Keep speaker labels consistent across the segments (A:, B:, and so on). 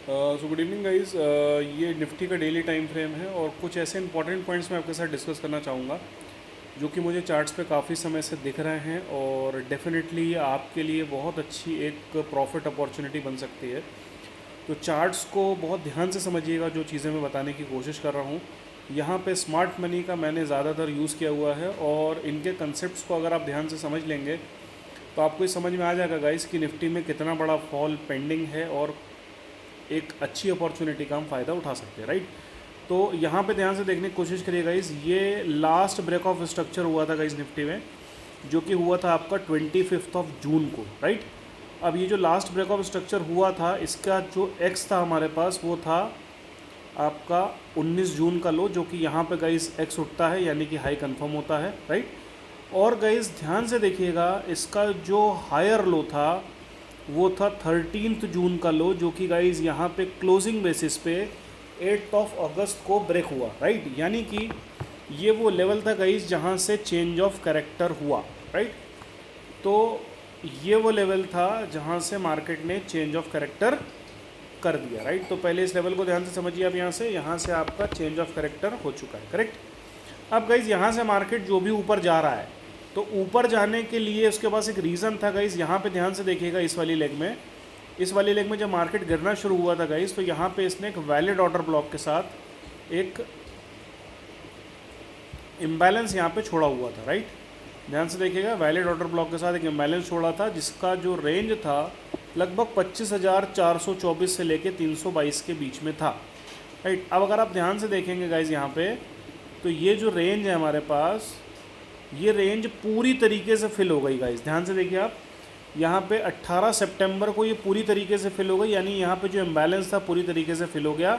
A: So good evening guys. ये Nifty का daily time frame है और कुछ ऐसे इंपॉर्टेंट पॉइंट्स मैं आपके साथ डिस्कस करना चाहूँगा जो कि मुझे चार्ट्स पे काफ़ी समय से दिख रहे हैं और डेफिनेटली आपके लिए बहुत अच्छी एक प्रॉफिट अपॉर्चुनिटी बन सकती है। तो चार्ट्स को बहुत ध्यान से समझिएगा, जो चीज़ें मैं बताने की कोशिश कर रहा हूँ। यहाँ पे स्मार्ट मनी का मैंने ज़्यादातर यूज़ किया हुआ है और इनके कंसेप्ट्स को अगर आप ध्यान से समझ लेंगे तो आपको ये समझ में आ जाएगा गाइस कि निफ्टी में कितना बड़ा फॉल पेंडिंग है और एक अच्छी अपॉर्चुनिटी का हम फ़ायदा उठा सकते हैं, राइट। तो यहाँ पे ध्यान से देखने की कोशिश करिए गाइस, ये लास्ट ब्रेक ऑफ स्ट्रक्चर हुआ था गाइस निफ्टी में, जो कि हुआ था आपका 25 जून को, राइट। अब ये जो लास्ट ब्रेक ऑफ स्ट्रक्चर हुआ था, इसका जो एक्स था हमारे पास वो था आपका 19 जून का लो, जो कि यहाँ पे गाइस एक्स उठता है यानी कि हाई कंफर्म होता है, राइट। और गाइस ध्यान से देखिएगा, इसका जो हायर लो था वो था 13 जून का लो, जो कि गाइज यहाँ पे क्लोजिंग बेसिस पे 8 अगस्त को ब्रेक हुआ, राइट। यानी कि ये वो लेवल था गाइज जहाँ से चेंज ऑफ कैरेक्टर हुआ, राइट। तो ये वो लेवल था जहाँ से मार्केट ने चेंज ऑफ कैरेक्टर कर दिया, राइट। तो पहले इस लेवल को ध्यान से समझिए आप, यहाँ से आपका चेंज ऑफ कैरेक्टर हो चुका है, करेक्ट। अब गाइज यहाँ से मार्केट जो भी ऊपर जा रहा है, तो ऊपर जाने के लिए उसके पास एक रीज़न था गाइस। यहाँ पे ध्यान से देखिएगा, इस वाली लेग में जब मार्केट गिरना शुरू हुआ था गाइस, तो यहाँ पे इसने एक वैलिड ऑर्डर ब्लॉक के साथ एक इम्बैलेंस यहाँ पे छोड़ा हुआ था, राइट। ध्यान से देखिएगा, वैलिड ऑर्डर ब्लॉक के साथ एक इम्बैलेंस छोड़ा था, जिसका जो रेंज था लगभग 25,424 से लेके 322 के बीच में था, राइट। अब अगर आप ध्यान से देखेंगे गाइज यहाँ पे, तो ये जो रेंज है हमारे पास, ये रेंज पूरी तरीके से फिल हो गई गाइस। ध्यान से देखिए आप, यहाँ पे 18 सितंबर को ये पूरी तरीके से फिल हो गई, यानी यहाँ पे जो इम्बैलेंस था पूरी तरीके से फिल हो गया।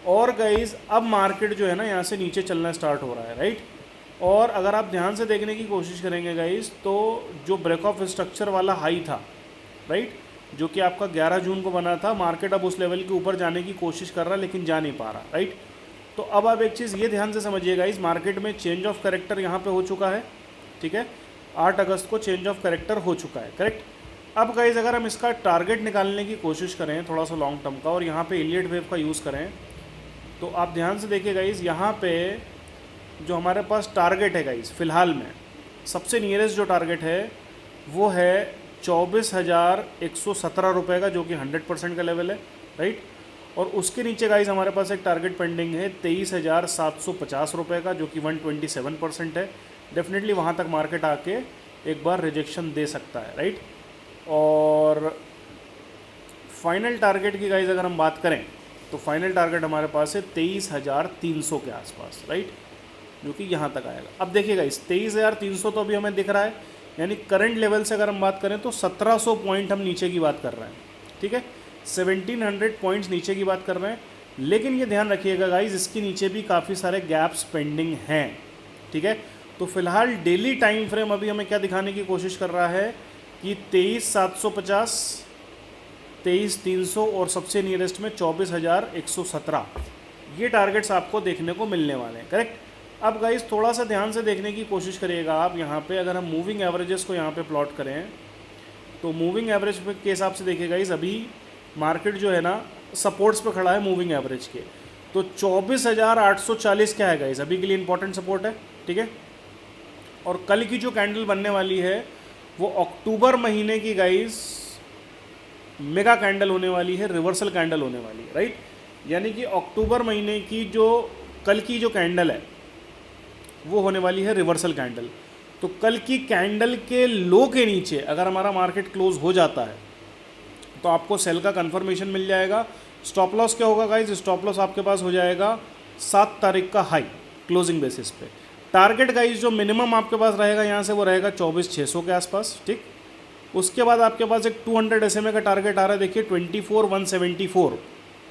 A: और गाइस अब मार्केट जो है ना, यहाँ से नीचे चलना स्टार्ट हो रहा है, राइट। और अगर आप ध्यान से देखने की कोशिश करेंगे गाइस, तो जो ब्रेक ऑफ स्ट्रक्चर वाला हाई था, राइट, जो कि आपका 11 जून को बना था, मार्केट अब उस लेवल के ऊपर जाने की कोशिश कर रहा है लेकिन जा नहीं पा रहा, राइट। तो अब आप एक चीज़ ये ध्यान से समझिएगा, इस मार्केट में चेंज ऑफ कैरेक्टर यहाँ पे हो चुका है, ठीक है। 8 अगस्त को चेंज ऑफ कैरेक्टर हो चुका है, करेक्ट। अब गाइज अगर हम इसका टारगेट निकालने की कोशिश करें थोड़ा सा लॉन्ग टर्म का, और यहाँ पे इलियट वेव का यूज़ करें, तो आप ध्यान से देखिए गाइज, यहाँ पे जो हमारे पास टारगेट है गाइज, फ़िलहाल में सबसे नियरेस्ट जो टारगेट है वो है 24,117 रुपये का, जो कि 100% का लेवल है, राइट। और उसके नीचे गाइज हमारे पास एक टारगेट पेंडिंग है 23,750 रुपये का, जो कि 127% है। डेफिनेटली वहाँ तक मार्केट आके एक बार रिजेक्शन दे सकता है, राइट। और फाइनल टारगेट की गाइज अगर हम बात करें, तो फाइनल टारगेट हमारे पास है 23,300 के आसपास, राइट, जो कि यहाँ तक आएगा। अब देखिए गाइज 23,300 तो अभी हमें दिख रहा है, यानी करंट लेवल से अगर हम बात करें तो 1700 पॉइंट हम नीचे की बात कर रहे हैं, ठीक है। 1700 पॉइंट्स नीचे की बात कर रहे हैं, लेकिन ये ध्यान रखिएगा गाइज, इसके नीचे भी काफ़ी सारे गैप्स पेंडिंग हैं, ठीक है। तो फिलहाल डेली टाइम फ्रेम अभी हमें क्या दिखाने की कोशिश कर रहा है कि 23,750, 23,300 और सबसे नियरेस्ट में 24,117, ये टारगेट्स आपको देखने को मिलने वाले हैं, करेक्ट। अब गाइज थोड़ा सा ध्यान से देखने की कोशिश करिएगा आप, यहाँ पे अगर हम मूविंग एवरेजेस को यहाँ पे प्लॉट करें, तो मूविंग एवरेज के हिसाब से देखिए गाइज, अभी मार्केट जो है ना सपोर्ट्स पे खड़ा है मूविंग एवरेज के, तो 24,840 क्या है गाइज अभी के लिए इंपॉर्टेंट सपोर्ट है, ठीक है। और कल की जो कैंडल बनने वाली है वो अक्टूबर महीने की गाइज मेगा कैंडल होने वाली है, रिवर्सल कैंडल होने वाली है, राइट। यानी कि अक्टूबर महीने की जो कल की जो कैंडल है वो होने वाली है रिवर्सल कैंडल। तो कल की कैंडल के लो के नीचे अगर हमारा मार्केट क्लोज हो जाता है तो आपको सेल का कंफर्मेशन मिल जाएगा। स्टॉप लॉस क्या होगा गाइज, स्टॉप लॉस आपके पास हो जाएगा 7 तारीख का हाई क्लोजिंग बेसिस पे। टारगेट गाइज जो मिनिमम आपके पास रहेगा यहाँ से वो रहेगा 24,600 के आसपास, ठीक। उसके बाद आपके पास एक 200 SMA का टारगेट आ रहा है, देखिए 24,174,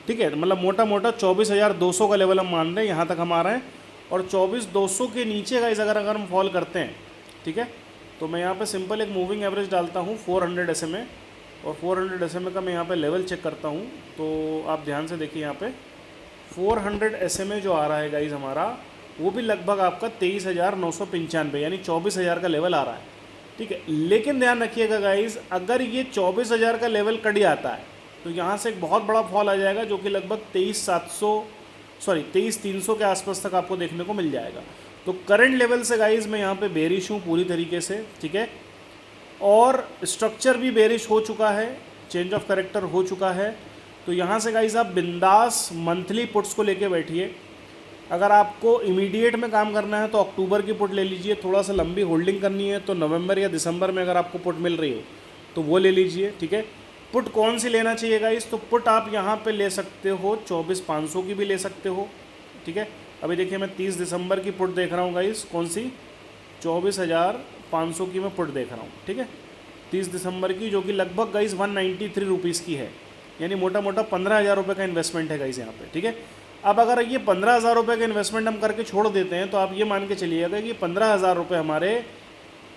A: ठीक है। मतलब मोटा मोटा 24,200 का लेवल हम मान रहे हैं, यहाँ तक हम आ रहे हैं। और 24,200 के नीचे गाइज अगर हम फॉल करते हैं, ठीक है, तो मैं यहाँ पे सिंपल एक मूविंग एवरेज डालता हूँ 400 SMA, और 400 SMA का मैं यहाँ पे लेवल चेक करता हूँ। तो आप ध्यान से देखिए, यहाँ पे 400 SMA जो आ रहा है गाइज हमारा, वो भी लगभग आपका 23,995 यानी 24,000 का लेवल आ रहा है, ठीक है। लेकिन ध्यान रखिएगा गाइज, अगर ये 24,000 का लेवल कट जाता है तो यहाँ से एक बहुत बड़ा फॉल आ जाएगा जो कि लगभग 23,300 के आसपास तक आपको देखने को मिल जाएगा। तो करंट लेवल से गाइज मैं यहाँ पे बेरिश हूँ पूरी तरीके से, ठीक है। और स्ट्रक्चर भी बेरिश हो चुका है, चेंज ऑफ कैरेक्टर हो चुका है। तो यहाँ से गाइज आप बिंदास मंथली पुट्स को लेके बैठिए। अगर आपको इमीडिएट में काम करना है तो अक्टूबर की पुट ले लीजिए, थोड़ा सा लंबी होल्डिंग करनी है तो नवंबर या दिसंबर में अगर आपको पुट मिल रही हो तो वो ले लीजिए, ठीक है। पुट कौन सी लेना चाहिए गाइस, तो पुट आप यहाँ पे ले सकते हो 24,500 की भी ले सकते हो, ठीक है। अभी देखिए मैं 30 दिसंबर की पुट देख रहा हूँ गाइस, कौन सी 24,500 की मैं पुट देख रहा हूँ, ठीक है, 30 दिसंबर की, जो कि लगभग गाइस 193 रुपीज़ की है, यानी मोटा मोटा 15,000 रुपये का इन्वेस्टमेंट है गाइस यहाँ पे, ठीक है। अब अगर ये 15,000 रुपये का इन्वेस्टमेंट हम करके छोड़ देते हैं तो आप ये मान के चलिएगा कि 15,000 रुपये हमारे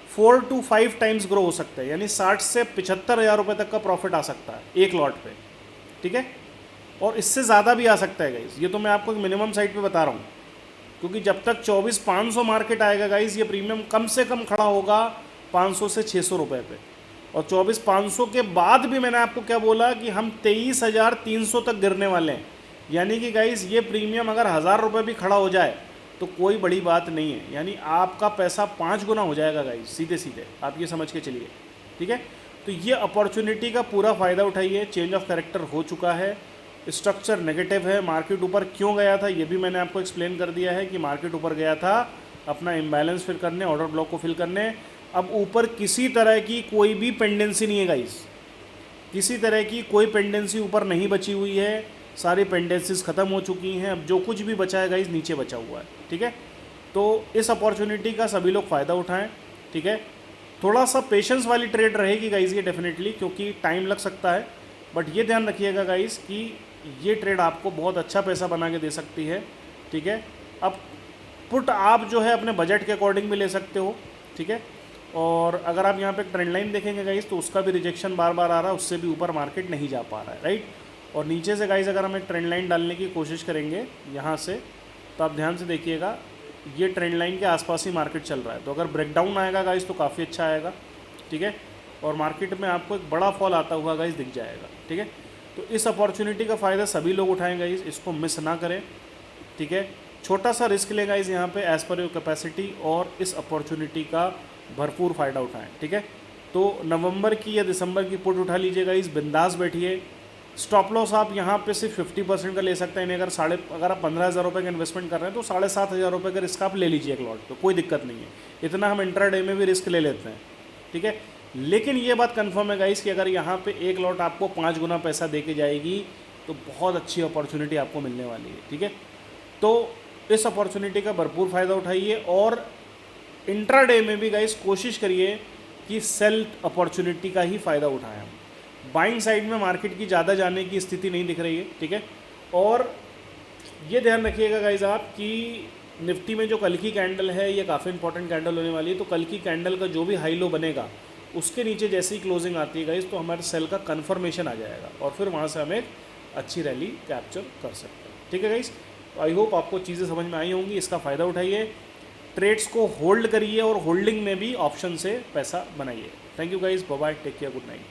A: 4 to 5 टाइम्स ग्रो हो सकता है, यानी 60 से 75,000 रुपये तक का प्रॉफिट आ सकता है एक लॉट पे, ठीक है। और इससे ज़्यादा भी आ सकता है गाइस, ये तो मैं आपको मिनिमम साइड पे बता रहा हूँ, क्योंकि जब तक 24,500 मार्केट आएगा गाइस ये प्रीमियम कम से कम खड़ा होगा 500 से 600 रुपये पे। और 24,500 के बाद भी मैंने आपको क्या बोला कि हम 23,300 तक गिरने वाले हैं, यानी कि गाइस ये प्रीमियम अगर 1,000 रुपये भी खड़ा हो जाए तो कोई बड़ी बात नहीं है, यानी आपका पैसा 5 गुना हो जाएगा गाइस, सीधे सीधे आप ये समझ के चलिए, ठीक है। तो ये अपॉर्चुनिटी का पूरा फ़ायदा उठाइए। चेंज ऑफ कैरेक्टर हो चुका है, स्ट्रक्चर नेगेटिव है, मार्केट ऊपर क्यों गया था ये भी मैंने आपको एक्सप्लेन कर दिया है कि मार्केट ऊपर गया था अपना इम्बैलेंस फिल करने, ऑर्डर ब्लॉक को फिल करने। अब ऊपर किसी तरह की कोई भी पेंडेंसी नहीं है गाइस, किसी तरह की कोई पेंडेंसी ऊपर नहीं बची हुई है, सारी पेंडेंसीज ख़त्म हो चुकी हैं। अब जो कुछ भी बचा है गाइस नीचे बचा हुआ है, ठीक है। तो इस अपॉर्चुनिटी का सभी लोग फ़ायदा उठाएं, ठीक है। थोड़ा सा पेशेंस वाली ट्रेड रहेगी गाइस ये डेफिनेटली, क्योंकि टाइम लग सकता है, बट ये ध्यान रखिएगा गाइस कि ये ट्रेड आपको बहुत अच्छा पैसा बना के दे सकती है, ठीक है। अब पुट आप जो है अपने बजट के अकॉर्डिंग भी ले सकते हो, ठीक है। और अगर आप यहाँ पे ट्रेंड लाइन देखेंगे गाइस तो उसका भी रिजेक्शन बार बार आ रहा है, उससे भी ऊपर मार्केट नहीं जा पा रहा है, राइट। और नीचे से गाइस अगर हम एक ट्रेंड लाइन डालने की कोशिश करेंगे यहाँ से, तो आप ध्यान से देखिएगा ये ट्रेंड लाइन के आसपास ही मार्केट चल रहा है। तो अगर ब्रेकडाउन आएगा गाइस तो काफ़ी अच्छा आएगा, ठीक है। और मार्केट में आपको एक बड़ा फॉल आता हुआ गाइस दिख जाएगा, ठीक है। तो इस अपॉर्चुनिटी का फ़ायदा सभी लोग उठाएं गाइस, इसको मिस ना करें, ठीक है। छोटा सा रिस्क लें गाइस यहाँ पे एज़ पर योर कैपेसिटी, और इस अपॉर्चुनिटी का भरपूर फ़ायदा उठाएं, ठीक है। तो नवंबर की या दिसंबर की पुट उठा लीजिएगा इस, बिंदास बैठिए। स्टॉप लॉस आप यहाँ पे सिर्फ 50% का ले सकते हैं, यानी अगर आप 15,000 रुपये का इन्वेस्टमेंट कर रहे हैं तो 7,500 रुपये का रिस्क आप ले लीजिए एक लॉट पे, कोई दिक्कत नहीं है। इतना हम इंट्राडे में भी रिस्क ले लेते हैं, ठीक है। लेकिन ये बात कंफर्म है गाइस कि अगर यहाँ पे एक लॉट आपको 5 गुना पैसा दे के जाएगी तो बहुत अच्छी अपॉर्चुनिटी आपको मिलने वाली है, ठीक है। तो इस अपॉर्चुनिटी का भरपूर फ़ायदा उठाइए, और इंट्राडे में भी गाइस कोशिश करिए कि सेल अपॉर्चुनिटी का ही फ़ायदा उठाएं हम। बाइंग साइड में मार्केट की ज़्यादा जाने की स्थिति नहीं दिख रही है, ठीक है। और ये ध्यान रखिएगा गाइस आप कि निफ्टी में जो कल की कैंडल है ये काफ़ी इंपॉर्टेंट कैंडल होने वाली है। तो कल की कैंडल का जो भी हाई लो बनेगा उसके नीचे जैसे ही क्लोजिंग आती है गाइस तो हमारे सेल का कन्फर्मेशन आ जाएगा, और फिर वहाँ से हम एक अच्छी रैली कैप्चर कर सकते हैं, ठीक है गाइस। तो आई होप आपको चीज़ें समझ में आई होंगी, इसका फ़ायदा उठाइए, ट्रेड्स को होल्ड करिए और होल्डिंग में भी ऑप्शन से पैसा बनाइए। Thank you guys, bye bye, take care, good night.